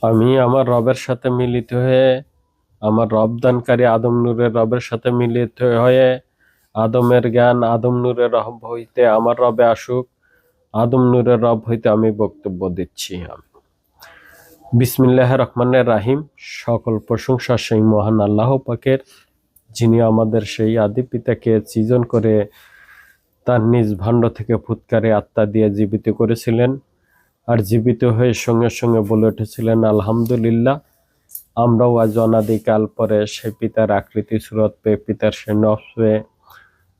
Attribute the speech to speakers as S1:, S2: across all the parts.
S1: আমি আমার রবের সাথে মিলিত হয়ে, আমার রবদানকারী আদম নূরের রবের সাথে মিলিত হয়ে, আদমের জ্ঞান আদম নূরের রব হইতে আমার রবে আসুক, আদম নূরের রব হইতে আমি বক্তব্য দিচ্ছি। বিসমিল্লাহির রহমানির রাহিম। সকল প্রশংসা সেই মহান আল্লাহ পাকের, যিনি আমাদের সেই আদি পিতাকে সৃজন করে তার নিজ ভাণ্ড থেকে ফুৎকারে আত্মা দিয়ে জীবিত করেছিলেন, আর জীবিত হয়ে সঙ্গে সঙ্গে বলে উঠেছিলেন আলহামদুলিল্লাহ। আমরাও আজ অনাদিকাল পরে সেই পিতার আকৃতি সুরত পেয়ে, পিতার সে নফস পেয়ে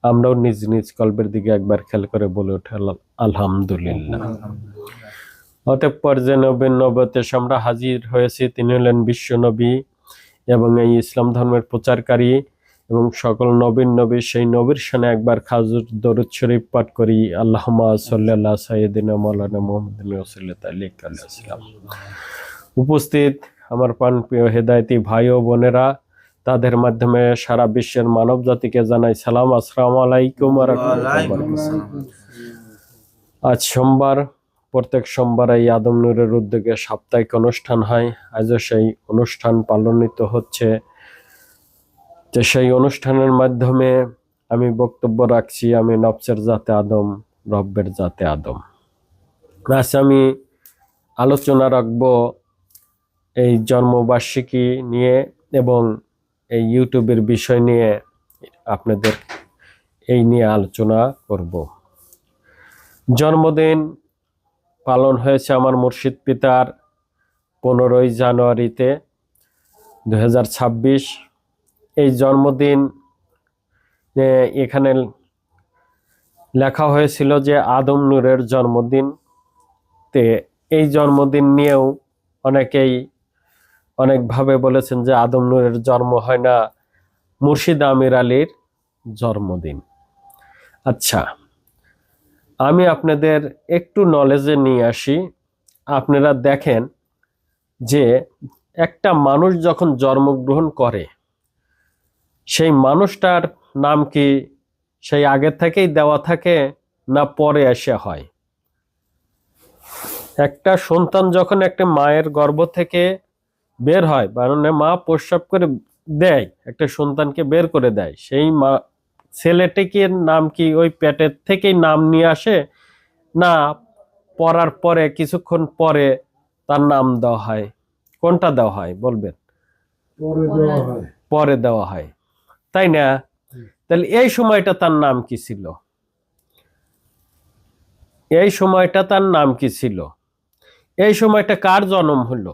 S1: আমরাও নিজ নিজ কল্পের দিকে একবার খেয়াল করে বলে উঠে আলহামদুলিল্লাহ। অতঃপর যে নবীন নবতে আমরা হাজির হয়েছি, তিনি হলেন বিশ্ব নবী এবং এই ইসলাম ধর্মের প্রচারকারী, এবং সকল নবীন নবী সেই নবীর সামনে একবার খাজুর দরুদ শরীফ পাঠ করি। আল্লাহুম্মা সাল্লি আলা সাইয়্যিদিনা মাওলানা মুহাম্মাদিন রাসূলিল্লাহ আলাইহি ওয়াসাল্লাম। উপস্থিত আমার প্রাণপ্রিয় হেদায়েতি ভাই ও বোনেরা, তাদের মাধ্যমে সারা বিশ্বের মানব জাতিকে জানাই সালাম, আসসালামু আলাইকুম ওয়া রাহমাতুল্লাহ। আজ সোমবার, প্রত্যেক সোমবার এই আদম নূরের উদ্যোগে সাপ্তাহিক অনুষ্ঠান হয়। আজও সেই অনুষ্ঠান পালনিত হচ্ছে। তো সেই অনুষ্ঠানের মাধ্যমে আমি বক্তব্য রাখছি, আমি নফসের জাতে আদম, রব্বের জাতে আদম। আজ আমি আলোচনা রাখবো এই জন্মবার্ষিকী নিয়ে এবং এই ইউটিউবের বিষয় নিয়ে আপনাদের এই নিয়ে আলোচনা করব। জন্মদিন পালন হয়েছে আমার মুর্শিদ পিতার 15ই জানুয়ারিতে 2026। এই জন্মদিন এখানে লেখা হয়েছিল যে আদম নূরের জন্মদিন। তে এই জন্মদিন নিয়েও অনেকেই অনেকভাবে বলেছেন যে আদম নূরের জন্ম হয় না, মুর্শিদ আমির আলীর জন্মদিন। আচ্ছা, আমি আপনাদের একটু নলেজে নিয়ে আসি। আপনারা দেখেন যে একটা মানুষ যখন জন্মগ্রহণ করে, সেই মানুষটার নাম কি সেই আগে থেকেই দেওয়া থাকে না পরে এসে হয়? একটা সন্তান যখন একটা মায়ের গর্ভ থেকে বের হয়, মানে মা প্রস্রাব করে দেয়, একটা সন্তানকে বের করে দেয়, সেই মা ছেলেটিকে নাম কি ওই পেটের থেকেই নাম নিয়ে আসে, না পড়ার পরে কিছুক্ষণ পরে তার নাম দেওয়া হয়? কোনটা দেওয়া হয় বলবেন? পরে দেওয়া হয়, তাই না? তাহলে এই সময়টা তার নাম কি ছিল? এই সময়টা তার নাম কি ছিল? এই সময়টা কার জন্ম হলো?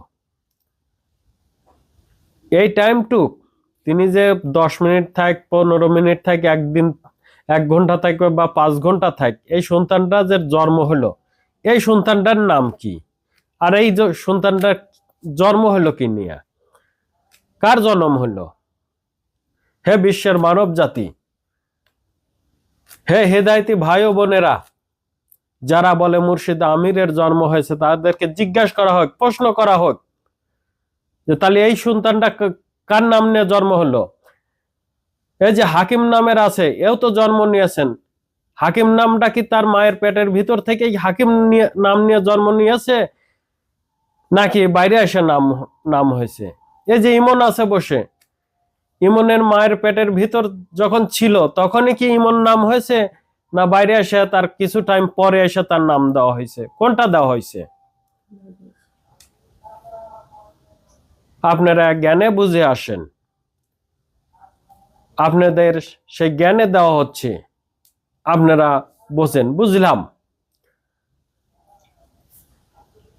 S1: এই টাইমটুক তিনি যে 10 মিনিট থাক, 15 মিনিট থাক, একদিন 1 ঘন্টা থাকবে বা 5 ঘন্টা থাক, এই সন্তানটা যে জন্ম হলো, এই সন্তানটার নাম কি? আর এই সন্তানটার জন্ম হলো কি নিয়ে? কার জন্ম হলো? হে বিশ্বের মানব জাতি, হে হেদায়েতি ভাই ও বোনেরা, যারা বলে মুর্শিদ আমিরের জন্ম হয়েছে, তাদেরকে জিজ্ঞাসা করা হোক, প্রশ্ন করা হোক যে তাহলে এই সন্তানটা কার নাম নিয়ে জন্ম হলো? এই যে হাকিম নামের আছে, এও তো জন্ম নিয়েছেন। হাকিম নামটা কি তার মায়ের পেটের ভিতর থেকেই হাকিম নাম নিয়ে জন্ম নিয়েছে, নাকি বাইরে এসে নাম হয়েছে? এই যে ইমন আছে বসে, ইমনের মায়ের পেটের ভিতর যখন ছিল তখনই কি ইমন নাম হয়েছে, না বাইরে এসে তার কিছু টাইম পরে এসে তার নাম দেওয়া হয়েছে? কোনটা দেওয়া হয়েছে? আপনারা জ্ঞানে বুঝে আসেন, আপনাদের সেই জ্ঞানে দেওয়া হচ্ছে, আপনারা বোঝেন। বুঝলাম,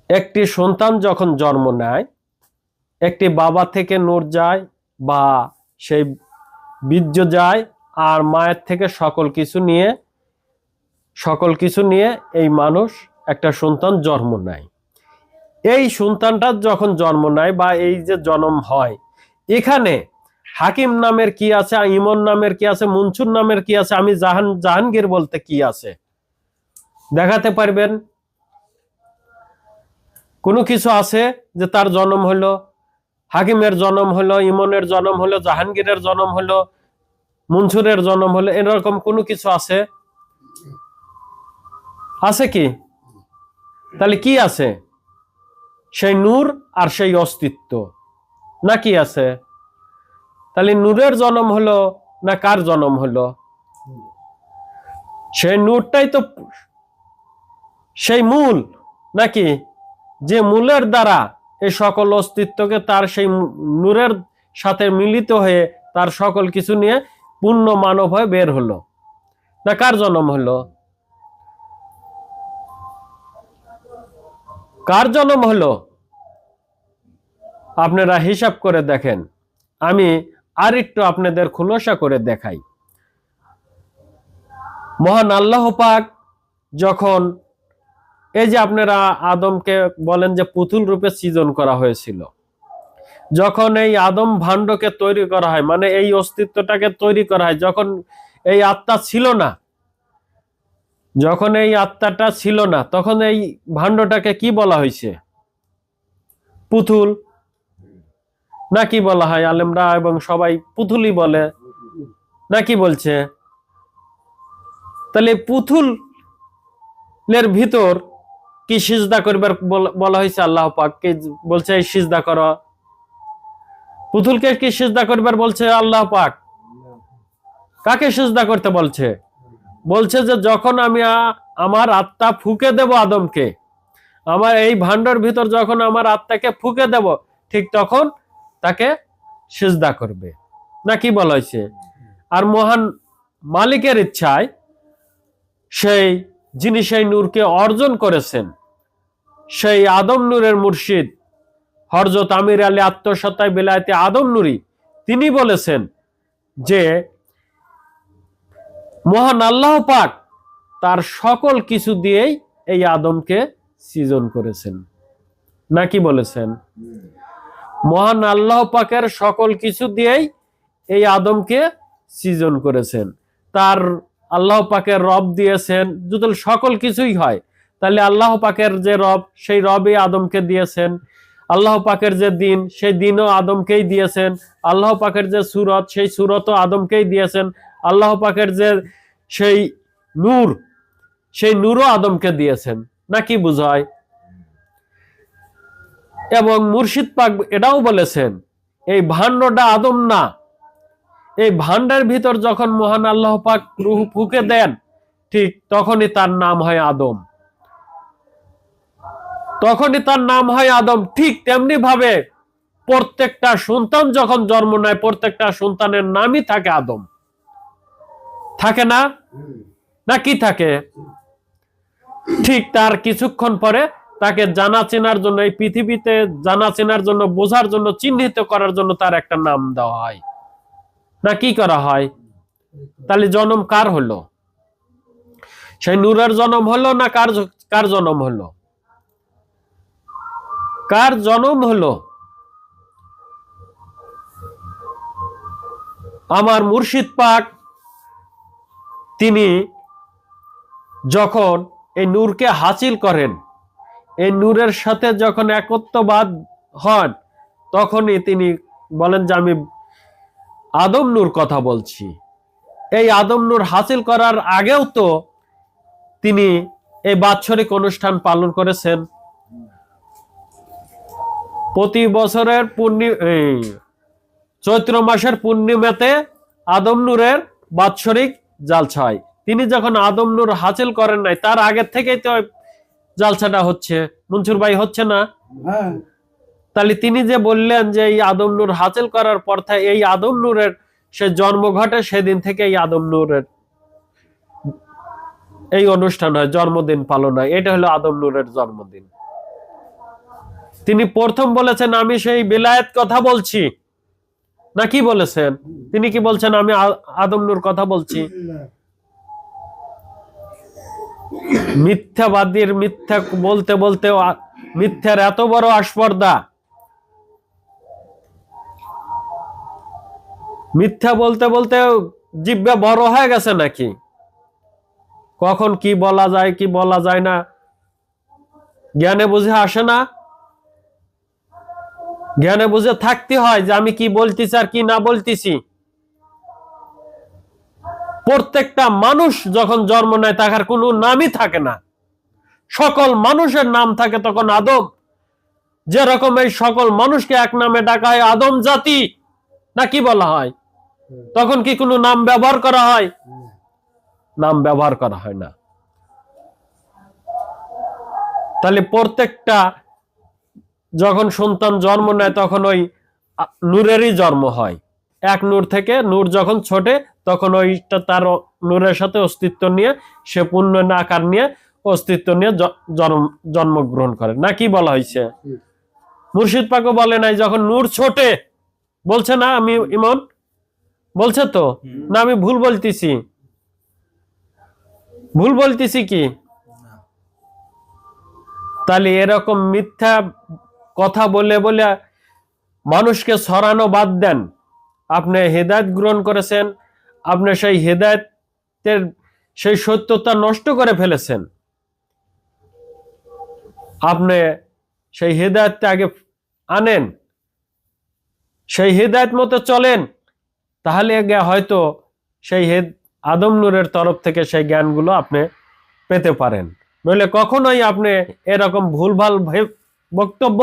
S1: একটি সন্তান যখন জন্ম নেয়, একটি বাবা থেকে নূর যায় বা সেই বীর্য যায়, আর মায়ের থেকে সকল কিছু নিয়ে এই মানুষ একটা সন্তান জন্ম নেয়। এই সন্তানটা যখন জন্ম নেয় বা এই যে জন্ম হয়, এখানে হাকিম নামের কি আছে, ইমন নামের কি আছে, মনসুর নামের কি আছে, আমি জাহাঙ্গীর বলতে কি আছে দেখাতে পারবেন? কোনো কিছু আছে যে তার জন্ম হলো, হাকিমের জন্ম হলো, ইমনের জন্ম হলো, জাহাঙ্গীরের জন্ম হলো, মনসুরের জন্ম হলো, এরকম কোনো কিছু আছে? আছে কি? তাহলে কি আছে? সেই নূর আর সেই অস্তিত্ব নাকি আছে? তাহলে নূরের জন্ম হলো না কার জন্ম হলো? সেই নূরটাই তো সেই মূল নাকি, যে মূলের দ্বারা এই সকল অস্তিত্বকে তার সেই নূরের সাথে মিলিত হয়ে তার সকল কিছু নিয়ে পূর্ণ মানব হয়ে বের হলো, না কার জন্ম হলো? কার জন্ম হলো? আপনারা হিসাব করে দেখেন। আমি আর একটু আপনাদের খুলাসা করে দেখাই। মহান আল্লাহ পাক যখন এই যে আপনারা আদমকে বলেন যে পুতুল রূপে সৃজন করা হয়েছিল, যখন এই আদম ভাণ্ডকে তৈরি করা হয়, মানে এই অস্তিত্বটাকে তৈরি করা হয়, যখন এই আত্মা ছিল না, যখন এই আত্মাটা ছিল না, তখন এই ভাণ্ডটাকে কি বলা হয়েছে? পুতুল না কি বলা হয়? আলেমরা এবং সবাই পুতুলই বলে, নাকি বলছে? তাহলে পুতুলের ভিতর কি সিজদা করবার বলা হয়েছে? আল্লাহ পাককে বলছে এই সিজদা করো। পুতুলকে কি সিজদা করবার বলছে আল্লাহ পাক? কাকে সিজদা করতে বলছে? বলছে যে যখন আমি আমার আত্মা ফুঁকে দেব আদমকে, আমার এই ভাণ্ডর ভিতর যখন আমার আত্মাকে ফুঁকে দেব, ঠিক তখন তাকে সিজদা করবে, নাকি বলা হয়েছে? আর মহান মালিকের ইচ্ছায় সেই যিনি সেই নূরকে অর্জন করেছেন, সেই আদম নূরের মুর্শিদ হযরত আমির আলী আত্মসত্তায় বিলায়েতে আদম নূরি, তিনি বলেছেন যে মহান আল্লাহ পাক তার সকল কিছু দিয়েই এই আদমকে সৃজন করেছেন, নাকি বলেছেন? মহান আল্লাহ পাকের সকল কিছু দিয়েই এই আদমকে সৃজন করেছেন। তার আল্লাহ পাকের রব দিয়েছেন, যদি সকল কিছুই হয় তাহলে আল্লাহ পাকের যে রব, সেই রবই আদমকে দিয়েছেন। আল্লাহ পাকের যে দিন, সেই দিনও আদমকেই দিয়েছেন। আল্লাহ পাকের যে সূরত, সেই সূরতও আদমকেই দিয়েছেন। আল্লাহ পাকের যে সেই নূর, সেই নূরও আদমকে দিয়েছেন, নাকি বুঝায়? এবং মুর্শিদ পাক এটাও বলেছেন এই ভাণ্ডটা আদম না, এই ভাণ্ডের ভিতর যখন মহান আল্লাহ পাক রূহ ফুঁকে দেন, ঠিক তখনই তার নাম হয় আদম, তখনই তার নাম হয় আদম। ঠিক তেমনি ভাবে প্রত্যেকটা সন্তান যখন জন্ম নেয়, প্রত্যেকটা সন্তানের নামই থাকে আদম, থাকে না? নাকি থাকে? ঠিক তার কিছুক্ষণ পরে তাকে জানা চেনার জন্য, এই পৃথিবীতে জানা চেনার জন্য, বোঝার জন্য, চিহ্নিত করার জন্য তার একটা নাম দেওয়া হয়, না কি করা হয়? তাহলে জন্ম কার হলো? সেই নূরের জন্ম হলো না কার জন্ম হলো? কার জন্ম হলো? আমার মুর্শিদ পাক তিনি যখন এই নূরকে হাসিল করেন, এই নূরের সাথে যখন একত্ববাদ হন, তখনই তিনি বলেন যে আমি আদম নূর কথা বলছি। এই আদম নূর হাসিল করার আগেও তো তিনি এই বাৎসরিক অনুষ্ঠান পালন করেছেন। প্রতি বছরের চৈত্র মাসের পূর্ণিমাতে আদম নূরের বাৎসরিক জালসা হয়। তিনি যখন আদম নূর হাসিল করেন নাই, তার আগের থেকেই তো জালসাটা হচ্ছে, মনসুর ভাই, হচ্ছে না? তাহলে তিনি যে বললেন যে এই আদম নূর হাসিল করার পর থেকে এই আদম নূরের সে জন্ম ঘটে, সেদিন থেকে এই আদম নূরের এই অনুষ্ঠান হয়, জন্মদিন পালন হয়। এটা হলো আদম নূরের জন্মদিন। তিনি প্রথম বলেছেন আমি সেই বিলায়েত কথা বলছি, না কি বলেছেন? তিনি কি বলছেন আমি আদম নূর কথা বলছি? মিথ্যাবাদীর মিথ্যা বলতে বলতে মিথ্যার এত বড় আস্পর্ধা, মিথ্যা বলতে বলতে জিহ্বা বড় হয়ে গেছে নাকি? কখন কি বলা যায় কি বলা যায় না জ্ঞানে বুঝে আসে না। জ্ঞানে বুঝে থাকতে হয় যে আমি কি বলতেছি আর কি না বলতেছি। প্রত্যেকটা মানুষ যখন জন্ম নেয় তার কোনো নামই থাকে না, সকল মানুষের নাম থাকে তখন আদম। যেরকম এই সকল মানুষকে এক নামে ডাকা হয় আদম জাতি, না কি বলা হয়? তখন কি কোনো নাম ব্যবহার করা হয়? নাম ব্যবহার করা হয় না। তাহলে প্রত্যেকটা যখন সন্তান জন্ম নেয় তখন ওই নূরেরই জন্ম হয়। এক নূর থেকে নূর যখন ছোটে তখন ওইটা তার নূরের সাথে অস্তিত্ব নিয়ে সে পূর্ণ আকার নিয়ে অস্তিত্ব নিয়ে জন্মগ্রহণ করে, না কি বলা হয়েছে? মুর্শিদ পাকও বলে নাই যখন নূর ছোটে, বলছে না? আমি ইমন বলছে তো না? আমি ভুল বলতেছি? ভুল বলতেছি কি? তাহলে এরকম মিথ্যা কথা বলে বলে মানুষকে ছড়ানো বাদ দেন। আপনি হেদায়েত গ্রহণ করেছেন, আপনি সেই হেদায়েতের সেই সত্যতা নষ্ট করে ফেলেছেন। আপনি সেই হেদায়েতটা আগে আনেন, সেই হেদায়েত মতো চলেন, তাহলে হয়তো সেই আদম নূরের তরফ থেকে সেই জ্ঞানগুলো আপনি পেতে পারেন। নইলে কখনোই আপনি এরকম ভুলভাল বক্তব্য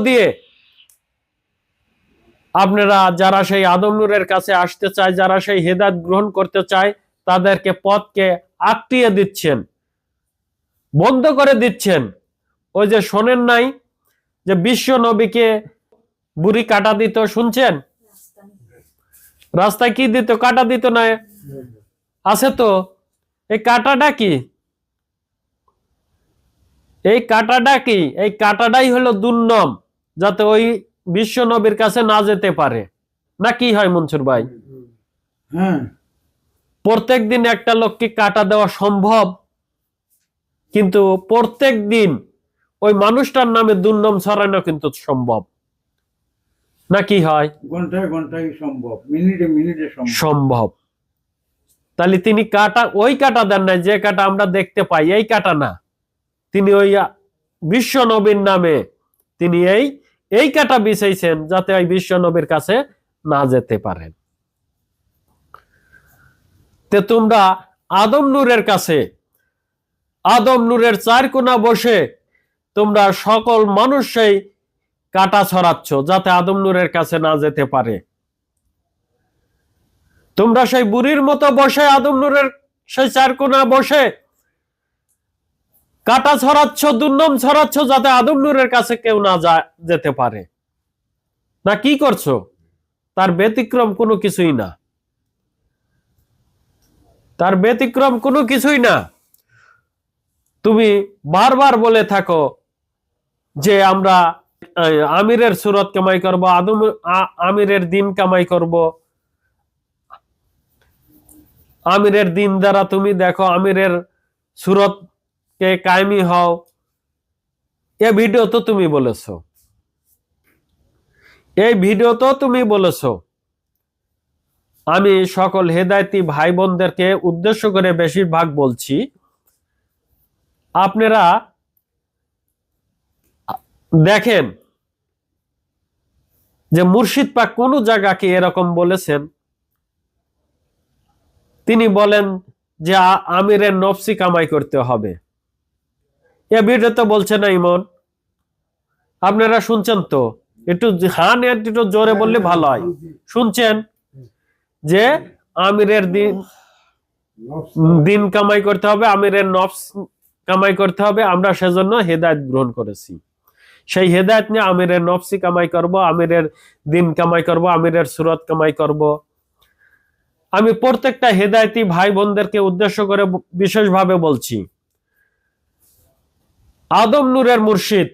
S1: দিয়ে আপনারা যারা সেই আদম নূরের কাছে আসতে চায়, যারা সেই হেদায়েত গ্রহণ করতে চায়, তাদেরকে পথকে আটকিয়ে দিচ্ছেন, বন্ধ করে দিচ্ছেন। ওই যে শোনেন নাই যে বিশ্ব নবীকে বুড়ি কাটা দিত, শুনছেন? রাস্তায় কি দিত? কাটা দিত না? আছে তো। এই কাটাটা কি? এই কাটাটা কি? এই কাটাটাই হলো দুর্নম, যাতে ওই বিশ্ব নবীর কাছে না যেতে পারে, না কি হয় মনসুর ভাই? প্রত্যেক দিন একটা লোককে কাটা দেওয়া সম্ভব, কিন্তু প্রত্যেক দিন ওই মানুষটার নামে দুর্নাম ছড়ানো কিন্তু সম্ভব, না কি হয়?
S2: ঘন্টায় ঘন্টায় সম্ভব, মিনিটে মিনিটে
S1: সম্ভব। তাহলে তিনি কাটা, ওই কাটা দেন নাই যে কাটা আমরা দেখতে পাই, এই কাটা না। তিনি ওই বিশ্ব নবীর নামে তিনি এই কাটা বিছাইছেন যাতে ওই বিশ্ব নবীর কাছে না যেতে পারেন। তে তোমরা আদম নূরের কাছে, আদম নূরের চার কোণা বসে তোমরা সকল মানুষ সেই কাটা ছড়াচ্ছ যাতে আদম নূরের কাছে না যেতে পারে। তোমরা সেই বুড়ির মতো বসে আদম নূরের সেই চার কোণা বসে কাটা ছড়াচ্ছ, দুর্নাম ছড়াচ্ছ যাতে আদম নূরের কাছে কেউ না যেতে পারে, না কি করছো? তার ব্যতিক্রম কোনো কিছুই না, তার ব্যতিক্রম কোনো কিছুই না। তুমি বারবার বলে থাকো যে আমরা আমিরের সুরত কামাই করব, আমিরের দিন কামাই করব। আমিরের দিন দ্বারা তুমি দেখো আমিরের সুরত কে কায়েমি হও। এই ভিডিও তো তুমি বলেছো, এই ভিডিও তো তুমি বলেছো। আমি সকল হেদায়েতি ভাই বোনদেরকে উদ্দেশ্য করে বেশিরভাগ বলছি, আপনারা দেখেন যে মুর্শিদ পাক কোন জায়গাকে এরকম বলেছেন? তিনি বলেন যে আমিরের নফসি কামাই করতে হবে। এ ভিডিওতে বলছে না ইমন? আপনারা শুনছেন তো? একটু হান একটু জোরে বললে ভালো হয়। শুনছেন যে আমিরের দিন কামাই করতে হবে, আমিরের নফস কামাই করতে হবে। আমরা সেজন্য হেদায়েত গ্রহণ করেছি। সেই হেদায়েত নিয়ে আমিরের নফসি কামাই করব, আমিরের দিন কামাই করব, আমিরের সুরত কামাই করব। আমি প্রত্যেকটা হেদায়েতি ভাই বোনদেরকে উদ্দেশ্য করে বিশেষভাবে বলছি, আদম নূরের মুর্শিদ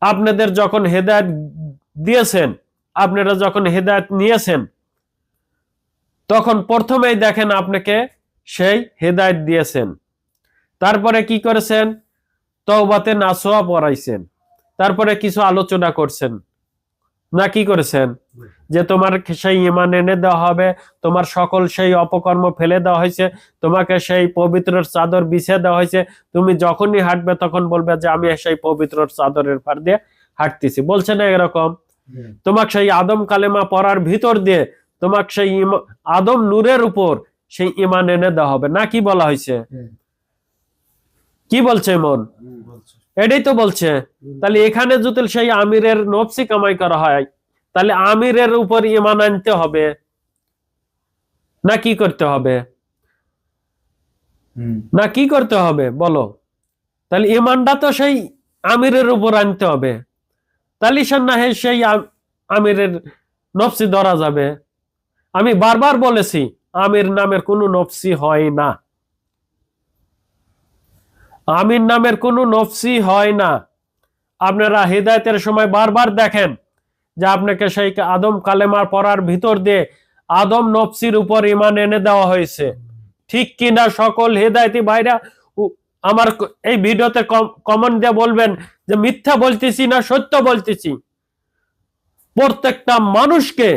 S1: আপনাদের যখন হেদায়েত দিয়েছেন, আপনারা যখন হেদায়েত নিয়েছেন, তখন প্রথমেই দেখেন আপনাকে সেই হেদায়েত দিয়েছেন। তারপরে কি করেছেন? তওবাতে নাসোয়া পড়াইছেন, তারপরে কিছু আলোচনা করছেন, না কি করেছেন? যে তোমার সেই ঈমান এনে দেওয়া হবে, তোমার সকল সেই অপকর্ম ফেলে দেওয়া হয়েছে, তোমাকে সেই পবিত্র চাদর বিছিয়ে দেওয়া হয়েছে। তুমি যখনই হাঁটবে তখন বলবে যে আমি সেই পবিত্র চাদরের পার দিয়ে হাঁটতেছি, বলছে না এরকম? তোমাকে সেই আদম কালেমা পড়ার ভিতর দিয়ে তোমাকে সেই আদম নূরের উপর সেই ঈমান এনে দেওয়া হবে, না কি বলা হয়েছে? কি বলছে মন? এটাই তো বলছে। তাহলে এখানে যদি সেই আমিরের নফসি কামাই করা হয়, তাহলে আমিরের উপর ঈমান আনতে হবে না কি করতে হবে? না কি করতে হবে বলো? তাহলে ঈমানটা তো সেই আমিরের উপর আনতে হবে, তাহলে সে না হয় সেই আমিরের নফসি ধরা যাবে। আমি বারবার বলেছি আমির নামের কোনো নফসি হয় না, আমির নামের কোনো নফসি হয় না। আপনারা হিদায়াতের সময় বারবার দেখেন যে আপনাকে সেই আদম কালেমার পড়ার ভিতর দিয়ে আদম নফসির উপর ঈমান এনে দেওয়া হয়েছে, ঠিক কিনা? সকল হেদায়েতি ভাইরা আমার এই ভিডিওতে কমেন্ট দিয়ে বলবেন যে মিথ্যা বলতেছি না সত্য বলতেছি। প্রত্যেকটা মানুষকে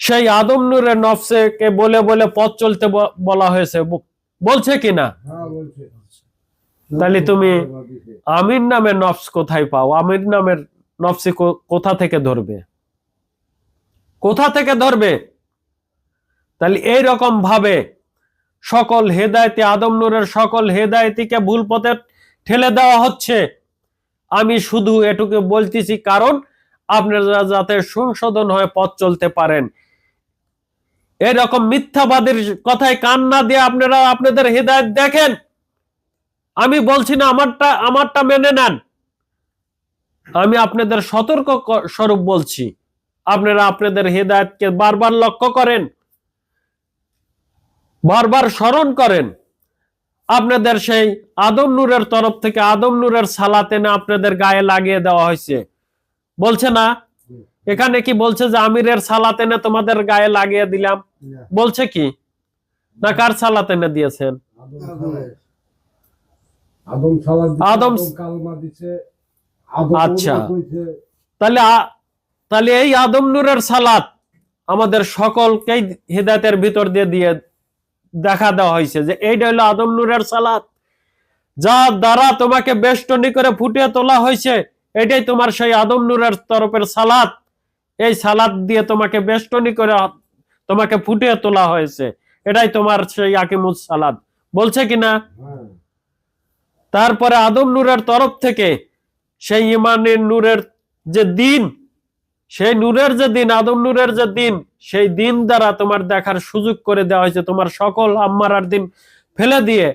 S1: সেই আদম নূরের নফসকে বলে বলে পথ চলতে বলা হয়েছে, বলছে কিনা? তাহলে তুমি আমির নামের নফস কোথায় পাও? আমির নামের নফসি কোথা থেকে ধরবে? কোথা থেকে ধরবে? তাহলে এইরকম ভাবে সকল হেদায়েতি, আদম নূরের সকল হেদায়েতিকে ভুল পথে ঠেলে দেওয়া হচ্ছে। আমি শুধু এটুকু বলতেছি কারণ আপনারা যাতে সংশোধন হয়ে পথ চলতে পারেন। এরকম মিথ্যাবাদীর কথায় কান না দিয়ে আপনারা আপনাদের হেদায়েত দেখেন। আমি বলছি না আমারটা মেনে নেন, আমি আপনাদের সতর্ক স্বরূপ বলছি। আপনারা আপনাদের হেদায়েতকে বারবার লক্ষ্য করেন, বারবার স্মরণ করেন। আপনাদের সেই আদম নূরের তরফ থেকে আদম নূরের সালাত এনে আপনাদের গায়ে লাগিয়ে দেওয়া হয়েছে, বলছে না? এখানে কি বলছে যে আমিরের সালাত এনে তোমাদের গায়ে লাগিয়ে দিলাম? বলছে কি? না কার সালাত এনে দিয়েছেন? আদম কালমা দিছে। আচ্ছা, তাহলে এই আদম নূরের সালাত আমাদের সকলকেই হিদায়াতের ভিতর দিয়ে দেখা দেওয়া হয়েছে যে এইটা হলো আদম নূরের সালাত, যা দ্বারা তোমাকে বেষ্টনী করে ফুটিয়ে তোলা হয়েছে। এটাই তোমার সেই আদম নূরের তরফের সালাত। এই সালাত দিয়ে তোমাকে বেষ্টনী করে তোমাকে ফুটিয়ে তোলা হয়েছে, এটাই তোমার সেই আকিমুস সালাত, বলছে কিনা? তারপরে আদম নূরের তরফ থেকে সেই ইমানের নূরের যে দিন, সেই নূরের যে দিন, আদম নূরের যে দিন, সেই দিন দ্বারা তোমার দেখার সুযোগ করে দেওয়া হয়েছে। তোমার সকল আম্মারার দিন ফেলে দিয়ে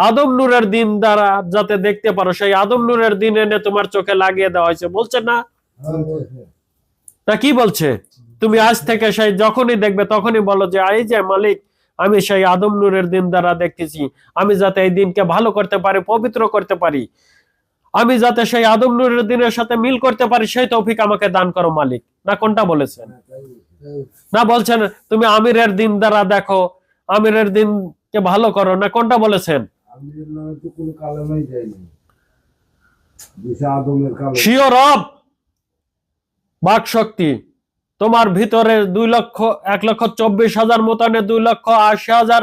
S1: আদম নূরের দিন দ্বারা যাতে দেখতে পারো, সেই আদম নূরের দিন এনে তোমার চোখে লাগিয়ে দেওয়া হয়েছে, বলছে না? তা কি বলছে? তুমি আজ থেকে সেই যখনই দেখবে তখনই বলো যে এই যে মালিক, আমি সেই আদম নূরের দিন দ্বারা দেখতেছি, আমি যাতে এই দিনকে ভালো করতে পারি, পবিত্র করতে পারি, আমি যাতে সেই আদম নূরের দিনের সাথে মিল করতে পারি, সেই তৌফিক আমাকে দান করো মালিক। না কোনটা বলেছেন? না বলছেন তুমি আমিরের দিন দ্বারা দেখো, আমিরের দিনকে ভালো করো, না কোনটা বলেছেন? স্বীয় রব বাক শক্তি তোমার ভিতরে 2,24,000 মোতানে 2,80,000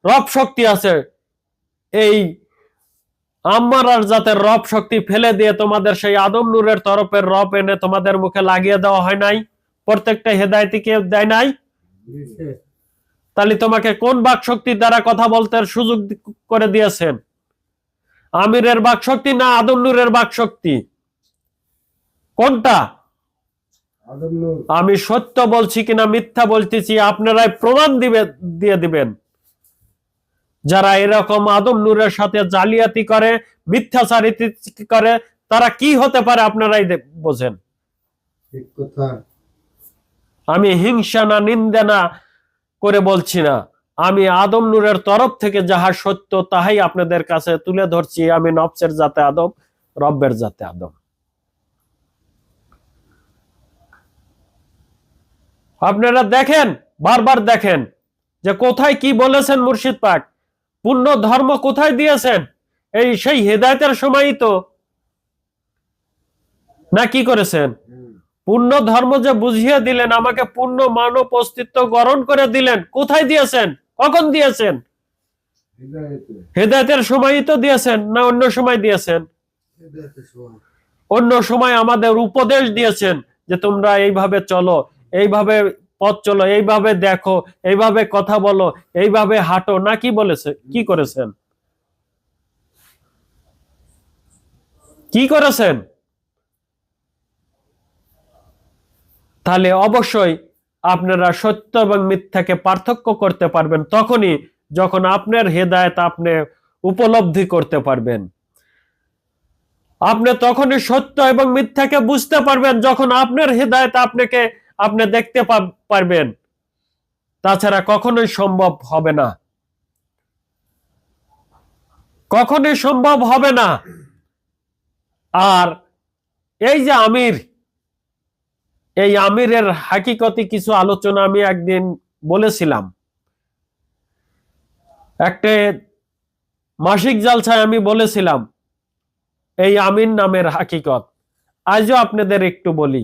S1: রব শক্তি আছে। এই আম্মারার জাতের রব শক্তি ফেলে দিয়ে তোমাদের সেই আদম নূরের তরফের রব এনে তোমাদের মুখে লাগিয়ে দেওয়া হয় নাই? প্রত্যেকটা হেদায়েতিকে দেয় নাই? তাহলে তোমাকে কোন বাক শক্তির দ্বারা কথা বলতে সুযোগ করে দিয়েছেন? আমিরের বাক শক্তি না আদম নূরের বাক শক্তি? কোনটা? আমি সত্য বলছি কিনা মিথ্যা বলতেছি আপনারাই প্রমাণ দিয়ে দিবেন। যারা এরকম আদম নূরের সাথে জালিয়াতি করে, মিথ্যাচারিতা করে, তারা কি হতে পারে আপনারাই বোঝেন। আমি হিংসা না নিন্দা না করে বলছি না, আমি আদম নূরের তরফ থেকে যাহা সত্য তাহাই আপনাদের কাছে তুলে ধরছি। আমি নফসের জাতে আদম, রব্বের জাতে আদম। আপনারা দেখেন, বারবার দেখেন যে কোথায় কি বলেছেন মুর্শিদ পাক, পূর্ণ ধর্ম কোথায় দিয়েছেন? এই সেই হেদায়েতের সময়ই তো, না কি করেছেন? পূর্ণ ধর্ম যে বুঝিয়ে দিলেন, আমাকে পূর্ণ মানব অস্তিত্ব গ্রহণ করে দিলেন, কোথায় দিয়েছেন? কখন দিয়েছেন? হেদায়েতের সময়ই তো দিয়েছেন, না অন্য সময় দিয়েছেন? অন্য সময় আমাদের উপদেশ দিয়েছেন যে তোমরা এইভাবে চলো, এইভাবে পথ চলো, এইভাবে দেখো, এইভাবে কথা বলো, এইভাবে হাঁটো, না কি বলেছে? কি করেছেন? কি করেছেন? তাহলে অবশ্যই আপনারা সত্য এবং মিথ্যাকে পার্থক্য করতে পারবেন তখনই যখন আপনার হেদায়েত আপনি উপলব্ধি করতে পারবেন। আপনি তখনই সত্য এবং মিথ্যাকে বুঝতে পারবেন যখন আপনার হেদায়েত আপনি দেখতে পারবেন। তাছাড়া কখনোই সম্ভব হবে না, কখনোই সম্ভব হবে না। আর এই যে আমির, এই আমিরের হাকিকতি কিছু আলোচনা আমি একদিন বলেছিলাম, একটা মাসিক জালসায় আমি বলেছিলাম এই আমিন নামের হাকিকত। আজও আপনাদের একটু বলি।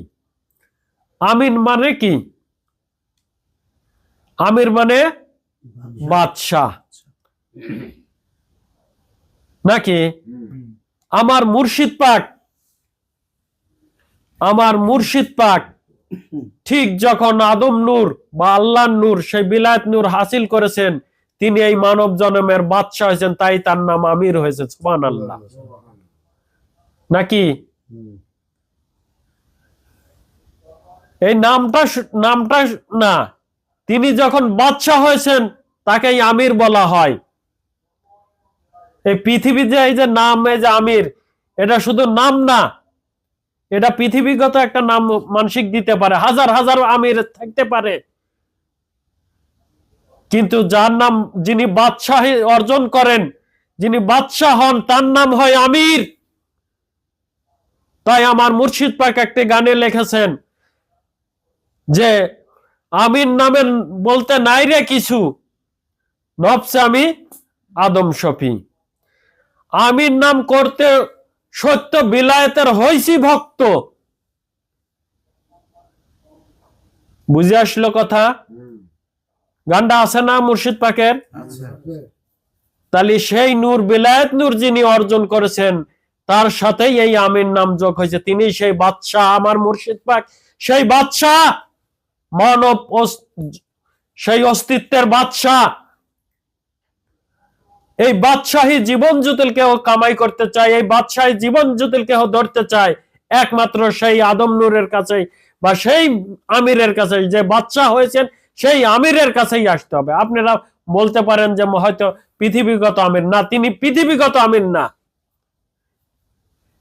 S1: আমিন মানে কি? আমির মানে বাদশাহ নাকি? আমার মুর্শিদ পাক ঠিক যখন আদম নূর বা আল্লাহর নূর, সেই বিলায়েত নূর হাসিল করেছেন, তিনি এই মানব জন্মের বাদশাহ হয়েছেন, তাই তার নাম আমির হয়েছে। সুবহানাল্লাহ নাকি? এই নামটা না, তিনি যখন বাদশাহ হয়েছেন তাকেই আমির বলা হয়। এই পৃথিবীতে এই যে নাম, এই যে আমির, এটা শুধু নাম না, এটা পৃথিবীগত একটা নাম মানসিক দিতে পারে, হাজার হাজার আমির থাকতে পারে, কিন্তু যার নাম, যিনি বাদশাহী অর্জন করেন, যিনি বাদশাহ হন, তার নাম হয় আমির। তাই আমার মুর্শিদ পাক একটি গানে লিখেছেন যে আমির নামে বলতে নাই রে কিছু, নফসে আমি আদম শফি। আমির নাম করতে সত্য বিলায়েতের হইছি ভক্ত। বুঝে আসলো কথা? গানটা আছে না মুর্শিদ পাকের? তাহলে সেই নূর, বিলায়েত নূর যিনি অর্জন করেছেন, তার সাথেই এই আমির নাম যোগ হয়েছে। তিনি সেই বাদশাহ, আমার মুর্শিদ পাক সেই বাদশাহ, মানব সেই অস্তিত্বের বাদশাহ। এই বাদশাহী জীবন যদি কেউ কামাই করতে চায়, এই বাদশাহী জীবন যদি কেউ ধরতে চায়, একমাত্র সেই আদম নূরের কাছেই বা সেই আমিরের কাছে, যে বাদশাহ হয়েছেন সেই আমিরের কাছেই আসতে হবে। আপনারা বলতে পারেন যে হয়তো পৃথিবীগত আমির না, তিনি পৃথিবীগত আমির না,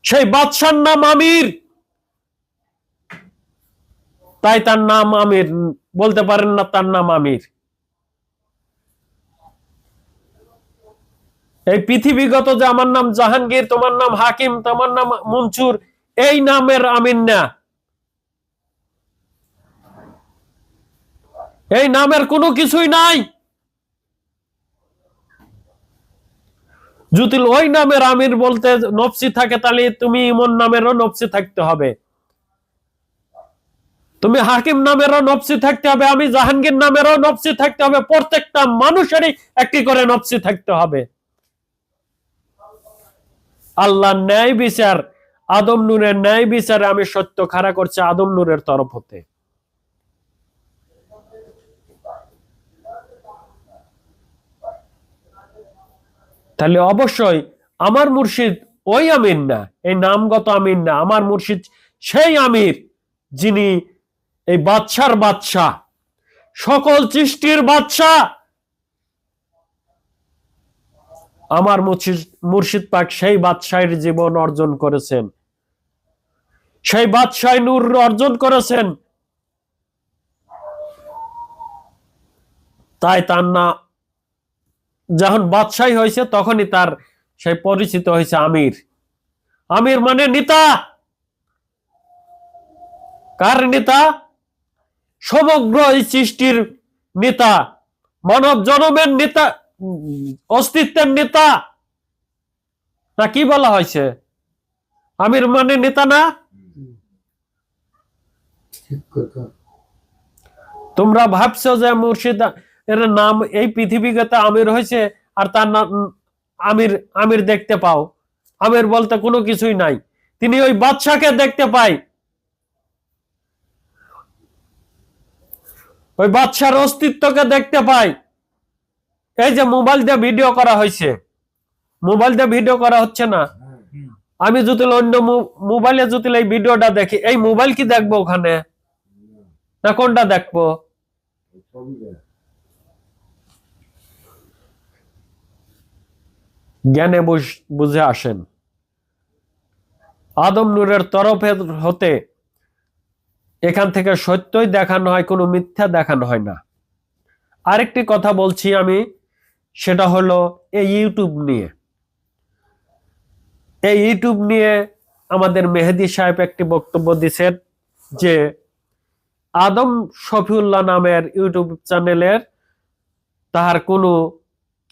S1: সেই বাদশার নাম আমির, তাই তার নাম আমির। বলতে পারেন না তার নাম আমির। এই পৃথিবীগত যে আমার নাম জাহাঙ্গীর, তোমার নাম হাকিম, তোমার নাম মনসুর, এই নামের আমির না, এই নামের কোনো কিছুই নাই। যদি ওই নামের আমির বলতে নফসি থাকে, তাহলে তুমি ইমন নামেরও নফসি থাকতে হবে, তুমি হাকিম নামেরও নফসি থাকতে হবে, আমি জাহাঙ্গীর নামেরও নফসি থাকতে হবে। প্রত্যেকটা মানুষেরই একটি করে নফসি থাকতে হবে। আল্লাহর ন্যায় বিচার, আদম নূরের ন্যায় বিচারে আমি সত্য খাড়া করছি আদম নূরের তরফ হতে। তাহলে অবশ্যই আমার মুর্শিদ ওই আমির না, এই নামগত আমির না। আমার মুর্শিদ সেই আমির যিনি এই বাদশার বাদশাহ, সকল সৃষ্টির বাদশাহ। আমার মুর্শিদ পাক সেই বাদশাহের জীবন অর্জন করেছেন, সেই বাদশাহ নূর অর্জন করেছেন। তাই তার না, যখন বাদশাহী হয়েছে তখনই তার সেই পরিচিত হয়েছে আমির। আমির মানে নেতা। কার নেতা? সমগ্র এই সৃষ্টির নেতা, মানব জনমের নেতা, অস্তিত্বের নেতা। না কি বলা হয়েছে? আমির মানে নেতা না? তোমরা ভাবছো যে মুর্শিদ এর নাম এই পৃথিবীগত আমির হয়েছে, আর তার নাম আমির আমির দেখতে পাও। আমির বলতে কোনো কিছুই নাই। তিনি ওই বাদশাকে দেখতে পাই, ওই বাদশার অস্তিত্বকে দেখতে পাই। এই যে মোবাইল দিয়ে ভিডিও করা হয়েছে, মোবাইল দিয়ে ভিডিও করা হচ্ছে না, আমি যদি অন্য মোবাইলে যদি এই ভিডিওটা দেখি, এই মোবাইল কি দেখবো ওখানে, না কোনটা দেখবো? জ্ঞানে বুঝে আসেন। আদম নূরের তরফে হতে এখান থেকে সত্যই দেখানো হয়, কোনো মিথ্যা দেখানো হয় না। আরেকটি কথা বলছি আমি, সেটা হলো এই ইউটিউব নিয়ে। এই ইউটিউব নিয়ে আমাদের মেহেদী সাহেব একটি বক্তব্য দিচ্ছেন যে আদম শফিউল্লাহ নামের ইউটিউব চ্যানেলের তাহার কোনো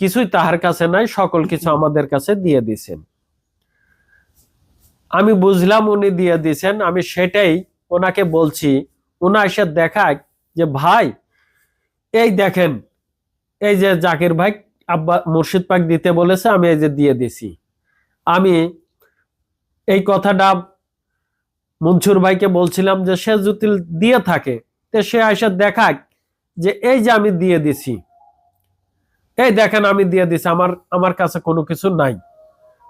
S1: কিছুই তাহার কাছে নাই, সকল কিছু আমাদের কাছে দিয়ে দিছেন। আমি বুঝলাম উনি দিয়ে দিছেন, আমি সেটাই ওনাকে বলছি। ওনা এসে দেখায় যে ভাই এই দেখেন, এই যে জাকির ভাই আব্বা মুর্শিদ পাক দিতে বলেছে, আমি এই যে দিয়ে দিছি। আমি এই কথাটা মনসুর ভাইকে বলছিলাম যে সে যদি দিয়ে থাকে তো সে এসে দেখাক যে এই যে আমি দিয়ে দিছি, এই দেখেন আমি দিয়ে দিছি, আমার কাছে কোনো কিছু নাই।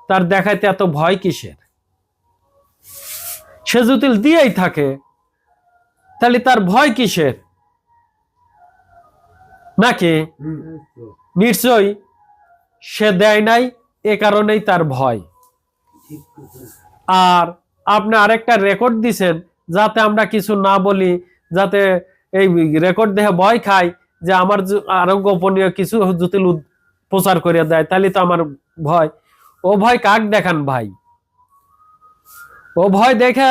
S1: তার দেখাইতে এত ভয় কিসের? সে যদি দিয়েই থাকে তাহলে তার ভয় কিসের? নাকি নিশ্চয়ই সে দেয় নাই, এ কারণেই তার ভয়। আর আপনি আরেকটা রেকর্ড দিছেন যাতে আমরা কিছু না বলি, যাতে এই রেকর্ড দেখে ভয় খাই যে আমার আরো গোপনীয় কিছু যদি প্রচার করে দেয়, তাহলে তো আমার ভয়। ও ভয় কাক দেখান ভাই? ও ভয় দেখে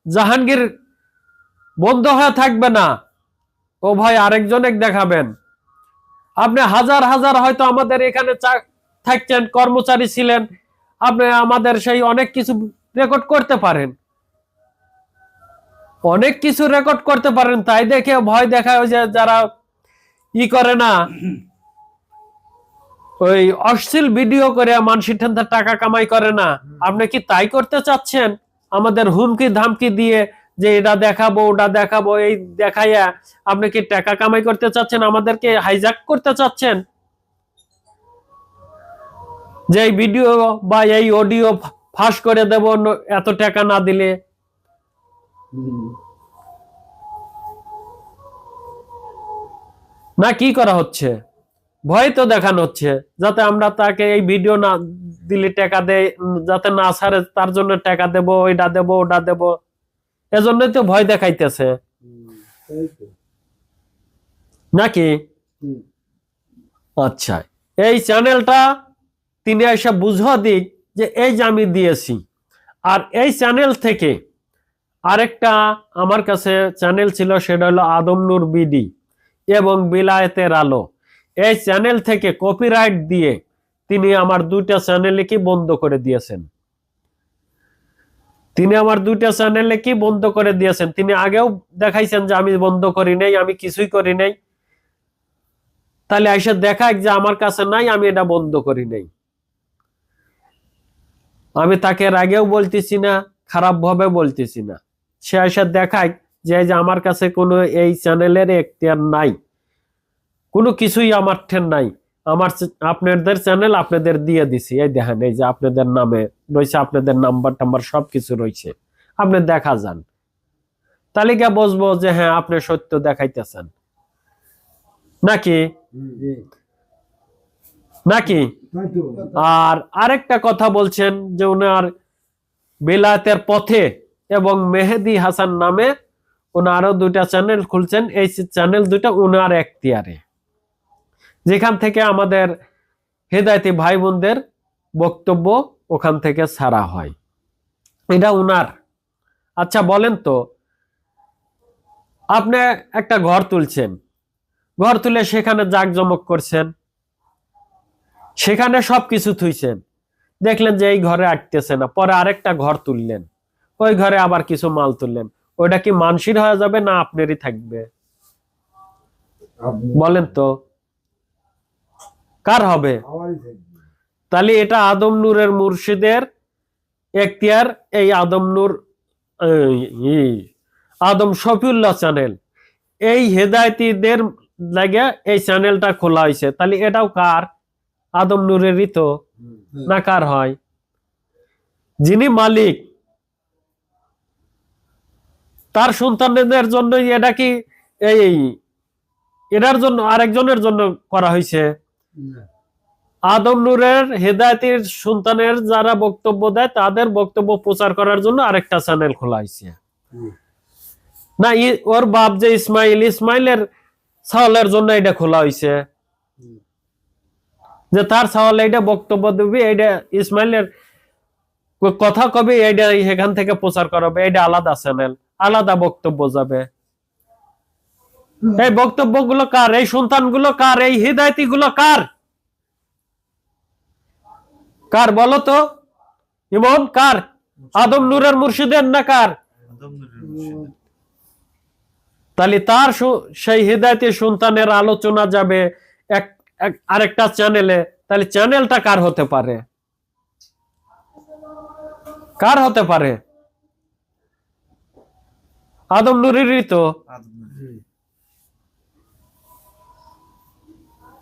S1: জাহাঙ্গীর বন্ধ হয়ে থাকবে না, ও ভয় আরেকজনের দেখাবেন। আপনি হাজার হাজার হয়তো আমাদের এখানে থাকছেন, কর্মচারী ছিলেন, আপনি আমাদের সেই অনেক কিছু রেকর্ড করতে পারেন, অনেক কিছু রেকর্ড করতে পারেন। তাই দেখে ভয় দেখায় ওই যে যারা ই করে না, ওই অশ্লীল ভিডিও করে মানুষের ঠান্ডা টাকা কামাই করে না, আপনি কি তাই করতে চাচ্ছেন? আমাদের হুমকি ধামকি দিয়ে যে এটা দেখাবো ওটা দেখাবো, এই দেখাইয়া আপনি কি টাকা কামাই করতে চাচ্ছেন? আমাদেরকে হাইজ্যাক করতে চাচ্ছেন যে এই ভিডিও বা এই অডিও ফাঁস করে দেব এত টাকা না দিলে? না কি করা হচ্ছে? ভয় তো দেখানো হচ্ছে যাতে আমরা তাকে এই ভিডিও না দিলে টাকা দেয়, যাতে না ছাড়ে তার জন্য টাকা দেব, ওইটা দেব ওটা দেব, এজন্যই তো ভয় দেখাইতেছে নাকি? আচ্ছা, এই চ্যানেলটা তিনি এসে বুঝা দিক যে এই যে আমি দিয়েছি। আর এই চ্যানেল থেকে আরেকটা আমার কাছে চ্যানেল ছিল, সেটা হলো আদম নূর বিডি এবং বিলায়েতের আলো। এই চ্যানেল থেকে কপিরাইট দিয়ে তিনি আমার দুইটা চ্যানেলে কি বন্ধ করে দিয়েছেন। তিনি আমার দুইটা চ্যানেলে কি বন্ধ করে দিয়েছেন। তিনি আগেও দেখাইছেন যে আমি বন্ধ করি নাই, আমি কিছুই করি নাই। তাহলে এসে দেখায় যে আমার কাছে নাই, আমি এটা বন্ধ করি নাই। আমি তাকে এর আগেও বলতেছি না, খারাপ ভাবে বলতেছি না। সে এসে দেখায় যে আমার কাছে কোনো এই চ্যানেলের এখতিয়ার নাই, কোনো কিছুই আমার ঠেন নাই। আমার আপনাদের চ্যানেল আপনাদের দিয়ে দিছি, এই দেখেন এই যে আপনাদের নামে রয়েছে, আপনাদের নাম্বার টাম্বার সবকিছু রয়েছে, আপনি দেখা যান। তালিকা বুঝবো যে হ্যাঁ আপনি সত্য দেখাইতেছেন নাকি নাকি। আর আরেকটা কথা বলছেন যে উনার বেলায়েতের পথে এবং মেহেদী হাসান নামে উনার আরো দুইটা চ্যানেল খুলছেন। এই চ্যানেল দুইটা উনার এখতিয়ারে, যেখান থেকে আমাদের হেদায়েতি ভাই বোনদের বক্তব্য ওখান থেকে ছাড়া হয়, এটা উনার। আচ্ছা বলেন তো, আপনি একটা ঘর তুলছেন, ঘর তুলে সেখানে জাঁকজমক করছেন, সেখানে সবকিছু থুইছেন, দেখলেন যে এই ঘরে আটতেছে না, পরে আরেকটা ঘর তুললেন, ওই ঘরে আবার কিছু মাল তুললেন, ওইটা কি মানসির হয়ে যাবে না আপনারই থাকবে? বলেন তো কার হবে? তাহলে এটা আদম নূরের মুর্শিদের এখতিয়ার। এই আদম নূর আদম শফিউল্লাহ চ্যানেল, এই হেদায়েতীদের লাগে এই চ্যানেলটা খোলা হয়েছে। তাহলে এটাও কার? আদম নূরেরই তো, না কার হয়? যিনি মালিক, তার সন্তানদের জন্য এটা কি এই এটার জন্য আরেকজনের জন্য করা হয়েছে? আদম নূরের হেদায়েতের সন্তানের যারা বক্তব্য দেয় তাদের বক্তব্য প্রচার করার জন্য আরেকটা চ্যানেল খোলা হয়েছে না? ওর বাপ যে ইসমাইলের ছাওয়ালের জন্য এটা খোলা হয়েছে, যে তার ছাওয়াল এটা বক্তব্য দেবে, এটা ইসমাইলের কথা কবে, এটা এখান থেকে প্রচার করাবে, এটা আলাদা চ্যানেল, আলাদা বক্তব্য যাবে। এই বক্তব্যগুলো কার? এই সন্তানগুলো কার? এই হিদায়তি গুলো কার? কার বলো তো ইমন? কার? আদম নূরের মুর্শিদের না কার? তাহলে তার সেই হিদায়তি সন্তানের আলোচনা যাবে আরেকটা চ্যানেলে, তাহলে চ্যানেলটা কার হতে পারে? কার হতে পারে? আদম নূরেরই তো।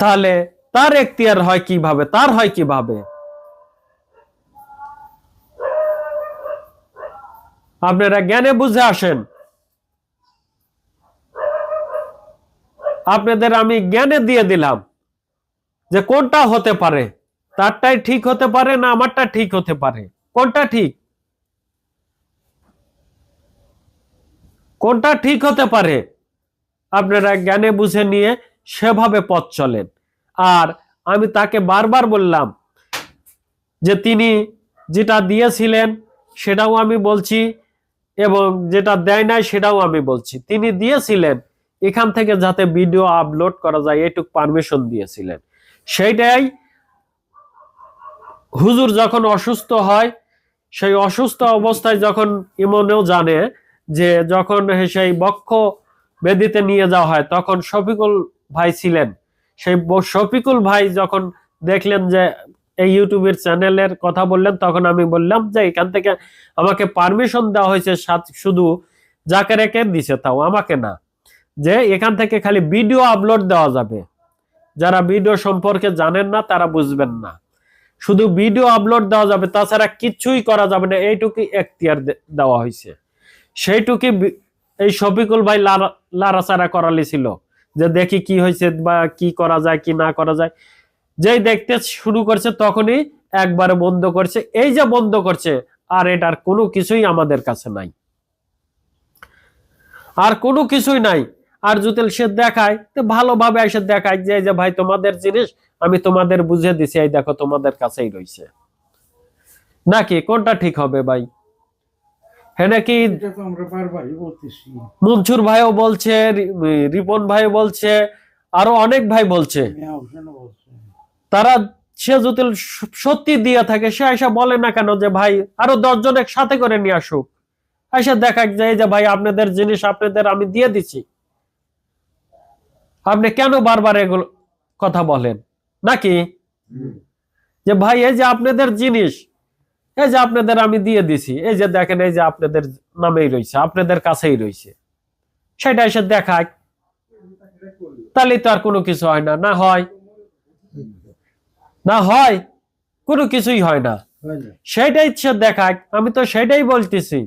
S1: তাহলে তার এখতিয়ার হয় কিভাবে? তার হয় কিভাবে? আপনারা জ্ঞানে বুঝে আসেন। আপনাদের আমি জ্ঞানে দিয়ে দিলাম যে কোনটা হতে পারে, তারটাই ঠিক হতে পারে না আমারটা ঠিক হতে পারে। কোনটা ঠিক? কোনটা ঠিক হতে পারে? আপনারা জ্ঞানে বুঝে নিয়ে সেভাবে পথ চলেন। আর আমি তাকে বারবার বললাম যে তিনি যেটা দিয়েছিলেন সেটাও আমি বলছি, এবং যেটা দেয় নাই সেটাও আমি বলছি। তিনি দিয়েছিলেন এখান থেকে যাতে ভিডিও আপলোড করা যায়, এটুক পারমিশন দিয়েছিলেন। সেইটাই হুজুর যখন অসুস্থ হয়, সেই অসুস্থ অবস্থায় যখন ইমনেও জানে যে যখন সেই বক্ষ বেদিতে নিয়ে যাওয়া হয়, তখন শফিকুল ভাই ছিলেন। সেই শফিকুল ভাই যখন দেখলেন যে এই ইউটিউবের চ্যানেলের কথা বললেন, তখন আমি বললাম যে এখান থেকে আমাকে পারমিশন দেওয়া হয়েছে, শুধু যাকে রেখে দিছে, তাও আমাকে না, যে এখান থেকে খালি ভিডিও আপলোড দেওয়া যাবে। যারা ভিডিও সম্পর্কে জানেন না তারা বুঝবেন না, শুধু ভিডিও আপলোড দেওয়া যাবে, তাছাড়া কিছুই করা যাবে না, এইটুকুই এখতিয়ার দেওয়া হয়েছে। সেইটুকুই এই শফিকুল ভাই লাড়াচাড়া করালি ছিল, যে দেখি কি হয়েছে বা কি করা যায় কি না করা যায়। যেই দেখতে শুরু করছে তখনই একবারে বন্ধ করছে। এই যে বন্ধ করছে, আর এটার কোনো কিছুই আমাদের কাছে নাই, আর কোনো কিছুই নাই। আর যদি সে দেখায় তো ভালোভাবে এসে দেখায় যে ভাই তোমাদের জিনিস আমি তোমাদের বুঝিয়ে দিছি, এই দেখো তোমাদের কাছেই রয়েছে। নাকি কোনটা ঠিক হবে ভাই? হ্যাঁ নাকি?
S2: আমরা বারবারই বলতেছি।
S1: মনসুর ভাইও বলছে, রিপন ভাই বলছে, আরো অনেক ভাই বলছে। তারা সে যদি সত্যি দিয়ে থাকে, সে এসে বলে না কেন যে ভাই আরো 10 জন একসাথে করে নিয়ে আসুক, এসে দেখা যায় যে ভাই আপনাদের জিনিস আপনাদের আমি দিয়ে দিচ্ছি। আপনি কেন বারবার এগুলো কথা বলেন? নাকি যে ভাই এই যে আপনাদের জিনিস, এই যে আপনাদের আমি দিয়ে দিছি, এই যে দেখেন এই যে আপনাদের নামেই রয়েছে, আপনাদের কাছেই রয়েছে, সেটা এসে দেখায়, তাহলে তো আর কোনো কিছু হয় না। না হয়? না হয়? কোনো কিছুই হয় না। সেটাই সে দেখাক। আমি তো সেটাই বলতেছি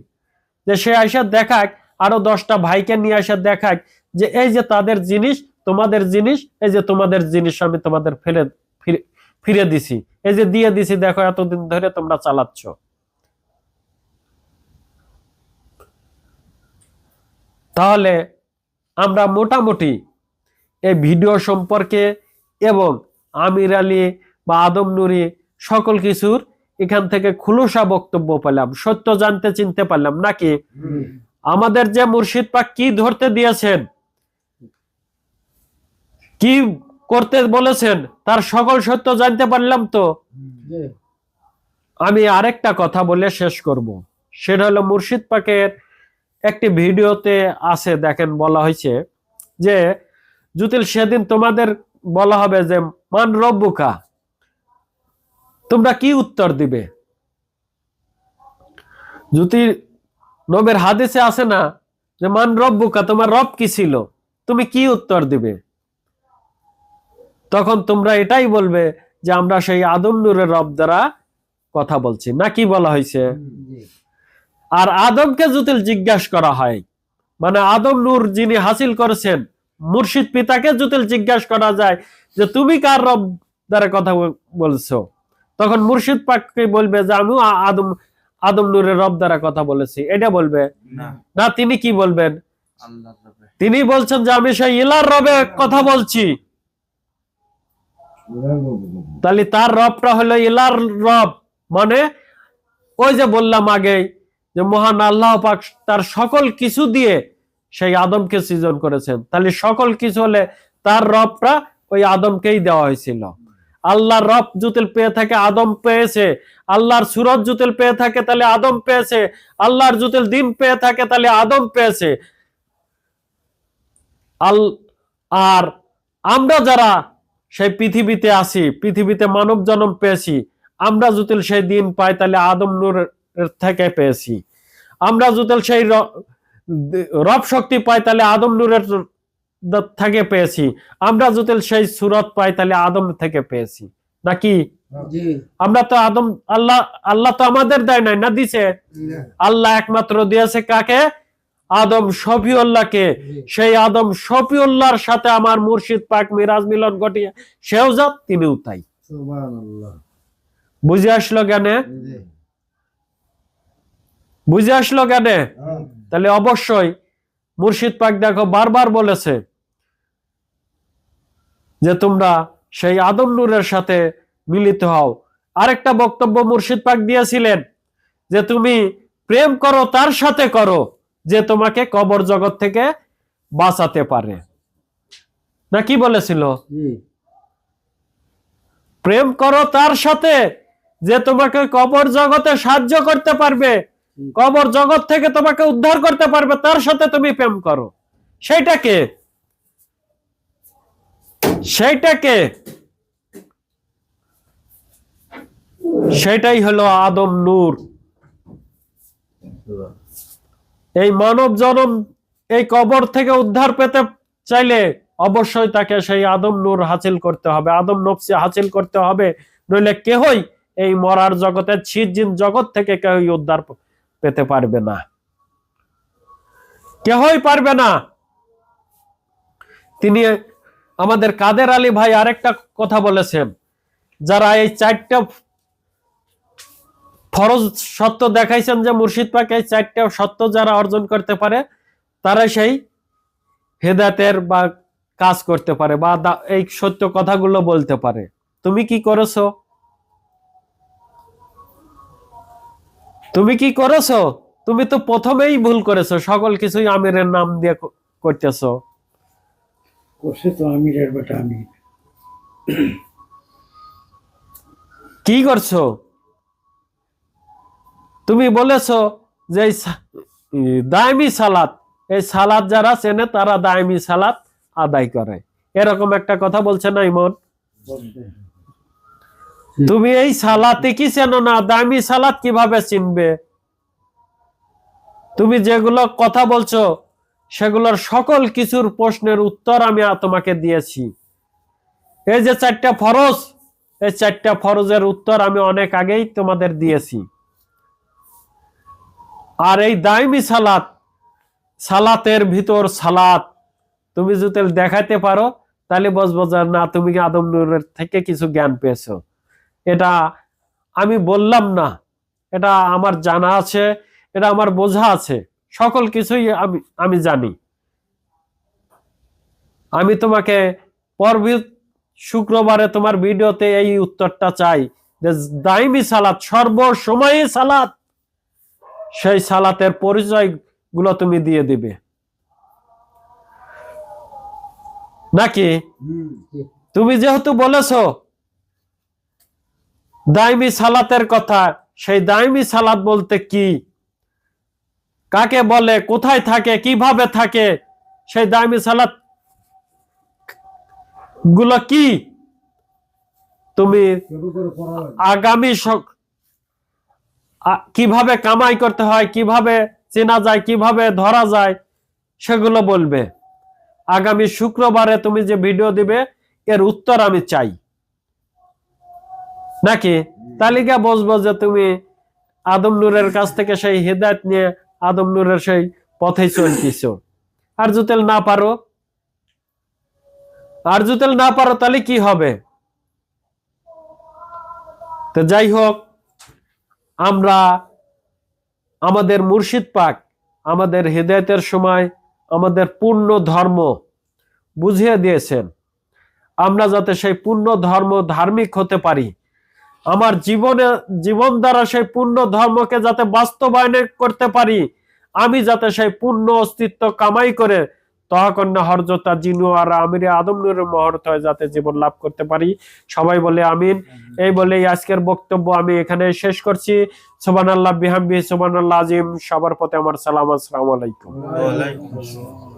S1: যে সে এসে দেখাক, আরো 10টা ভাইকে নিয়ে এসে দেখাক যে এই যে তাদের জিনিস, তোমাদের জিনিস, এই যে তোমাদের জিনিস আমি তোমাদের ফিরে দিছি, এই যে দিয়ে দিছি, দেখো এতদিন ধরে তোমরা চালাচ্ছ। তাহলে আমরা মোটামুটি এই ভিডিও সম্পর্কে এবং আমির আলী বা আদম নুরি সকল কিছুর এখান থেকে খুলসা বক্তব্য পেলাম, সত্য জানতে চিনতে পারলাম। নাকি আমাদের যে মুর্শিদ পাক কি ধরতে দিয়েছেন, কি করতে বলেছেন, তার সকল সত্য জানতে পারলাম। তো আমি আরেকটা কথা বলে শেষ করব, সেটা হলো মুর্শিদ পাকের একটি ভিডিওতে আছে, দেখেন বলা হয়েছে যে জুতিল সেদিন তোমাদের বলা হবে যে মান রব্বুকা, তোমরা কি উত্তর দিবে? যদি নবের হাদিসে আছে না যে মান রব্বুকা, তোমার রব কি ছিল, তুমি কি উত্তর দিবে? তখন তোমরা এটাই বলবে যে আমরা সেই আদম নূরের রব দ্বারা কথা বলছি, না কি বলা হয়েছে?
S2: জি।
S1: আর আদমকে যদি জিজ্ঞাসা করা হয়, মানে আদম নূর যিনি হাসিল করেছেন, মুর্শিদ পিতাকে যদি জিজ্ঞাসা করা যায় যে তুমি কার রব দ্বারা কথা বলছো, তখন মুর্শিদ পাককে বলবে যে আমি আদম আদম নূরের রব দ্বারা কথা বলেছি, এটা বলবে
S3: না,
S1: না। তিনি কি বলবেন?
S3: আল্লাহর রবে।
S1: তিনি বলছেন যে আমি সেই ইলার রবে কথা বলছি। তাহলে তার রবটা হলো ইলার রব, মানে ওই যে বললাম আগে যে মহান আল্লাহ পাক তার সকল কিছু দিয়ে সেই আদমকে সৃজন করেছেন। তাহলে সকল কিছু হলে তার রবটা ওই আদমকেই দেওয়া হয়েছিল। আল্লাহর রব জুতিল পেয়ে থাকে, আদম পেয়েছে। আল্লাহর সুরত জুতিল পেয়ে থাকে, তাহলে আদম পেয়েছে। আল্লাহর জুতিল দিন পেয়ে থাকে, তাহলে আদম পেয়েছে। আর আমরা যারা সেই পৃথিবীতে আছি, পৃথিবীতে মানব জন্ম পেয়েছি, আমরা যদি সেই দিন পাই তাহলে আদম নূর থেকে পেয়েছি। আমরা যদি সেই রব শক্তি পাই তাহলে আদম নূরের থেকে পেয়েছি। আমরা যদি সেই সুরত পাই তাহলে আদম থেকে পেয়েছি, নাকি?
S2: জি।
S1: আমরা তো আদম, আল্লাহ তো আমাদের দেয় নাই, না দিছে? আল্লাহ একমাত্র দিয়েছে কাকে? আদম শফিউল্লাহকে। সেই আদম শফিউল্লাহর সাথে আমার মুর্শিদ পাক মিরাজ মিলন ঘটিয়ে সেও যা, তিনিও তাই।
S2: সুবহানাল্লাহ।
S1: বুঝে আসলো জ্ঞানে?
S2: জি।
S1: বুঝে আসলো জ্ঞানে? তাহলে অবশ্যই মুর্শিদ পাক দেখো বারবার বলেছে যে তোমরা সেই আদম নূরের সাথে মিলিত হও। আরেকটা বক্তব্য মুর্শিদ পাক দিয়েছিলেন যে তুমি প্রেম করো তার সাথে করো যে তোমাকে কবর জগৎ থেকে বাঁচাতে পারে, না কি বলেছিল?
S2: জি।
S1: প্রেম করো তার সাথে যে তোমাকে কবর জগতে সাহায্য করতে পারবে, কবর জগৎ থেকে তোমাকে উদ্ধার করতে পারবে, তার সাথে তুমি প্রেম করো। সেইটাকে সেটাই হলো আদম নূর। এই মানব জনম এই কবর থেকে উদ্ধার পেতে চাইলে অবশ্যই তাকে সেই আদম নূর হাসিল করতে হবে, আদম নফসি হাসিল করতে হবে। নইলে কেহই এই মরার জগতের ছিজিন জগৎ থেকে কেউই উদ্ধার পেতে পারবে না, কেহই পারবে না। তিনি আমাদের কাদের আলী ভাই আরেকটা কথা বলেছেন, যারা এই চারটা ফরজ সত্য দেখাইছেন যে মুর্শিদ পাক এই চারটা সত্য যারা অর্জন করতে পারে তারা সেই হেদায়েতের বা কাজ করতে পারে বা এই সত্য কথাগুলো বলতে পারে। তুমি কি করেছো? তুমি কি করেছো? তুমি তো প্রথমেই ভুল করেছো, সকল কিছুই আমিরের নাম দিয়ে করতেছো।
S2: করছে তো আমিরের বেটা আমির।
S1: কি করছো? তুমি বলেছো যে দায়মি সালাত, এই সালাত যারা চেনে তারা দায়মি সালাত আদায় করে, এরকম একটা কথা বলছে না ইমন? তুমি এই সালাতে কি চেনো না, দায়মি সালাত কিভাবে চিনবে? তুমি যেগুলো কথা বলছো সেগুলোর সকল কিছুর প্রশ্নের উত্তর আমি তোমাকে দিয়েছি। এই যে চারটা ফরজ, এই চারটা ফরজের উত্তর আমি অনেক আগেই তোমাদের দিয়েছি। আর এই দায়মি সালাত, সালাতের ভিতর সালাত তুমি যদি দেখাতে পারো তাহলে বুঝবো যে না তুমি আদম নূরের থেকে কিছু জ্ঞান পেয়েছো। এটা আমি বললাম না, এটা আমার জানা আছে, এটা আমার বোঝা আছে, সকল কিছুই আমি জানি। আমি তোমাকে পরবর্তী শুক্রবারে তোমার ভিডিওতে এই উত্তরটা চাই যে দায়মি সালাত, সর্বসময়ই সালাত, সেই সালাতের পরিচয় গুলো তুমি দিয়ে দিবে, নাকি? তুমি যেহেতু বলেছো দায়মি সালাতের কথা, সেই দায়মি সালাত বলতে কি, কাকে বলে, কোথায় থাকে, কিভাবে থাকে, সেই দায়মি সালাত গুলো কি তুমি আগামী কিভাবে কামাই করতে হয়, কিভাবে চেনা যায়, কিভাবে ধরা যায়, সেগুলো বলবে। আগামী শুক্রবারে তুমি যে ভিডিও দিবে এর উত্তর আমি চাই, নাকি? তালিকা বসবো যে তুমি আদম নূরের কাছ থেকে সেই হেদায়েত নিয়ে আদম নূরের সেই পথে চলতেছ। আর যদি না পারো, তাহলে কি হবে? তো যাই হোক, আমরা আমাদের মুর্শিদ পাক আমাদের হেদায়েতের সময় আমাদের পূর্ণ ধর্ম বুঝিয়ে দিয়েছেন। আমরা যাতে সেই পূর্ণ ধর্ম ধার্মিক হতে পারি, আমার জীবন দ্বারা সেই পূর্ণ ধর্মকে যাতে বাস্তবায়ন করতে পারি, আমি যাতে সেই পূর্ণ অস্তিত্ব কামাই করে তহাকন্যা হরজতা জিনু আর আমিরে আদম নূরের মহরত হয়ে যাতে জীবন লাভ করতে পারি। সবাই বলে আমিন। এই বলেই আজকের বক্তব্য আমি এখানে শেষ করছি। সুবহানাল্লাহ বিহামদিহি সুবহানাল্লাহ আজিম। সবার প্রতি আমার সালাম, আসসালামু আলাইকুম।
S3: ওয়ালাইকুম আসসালাম।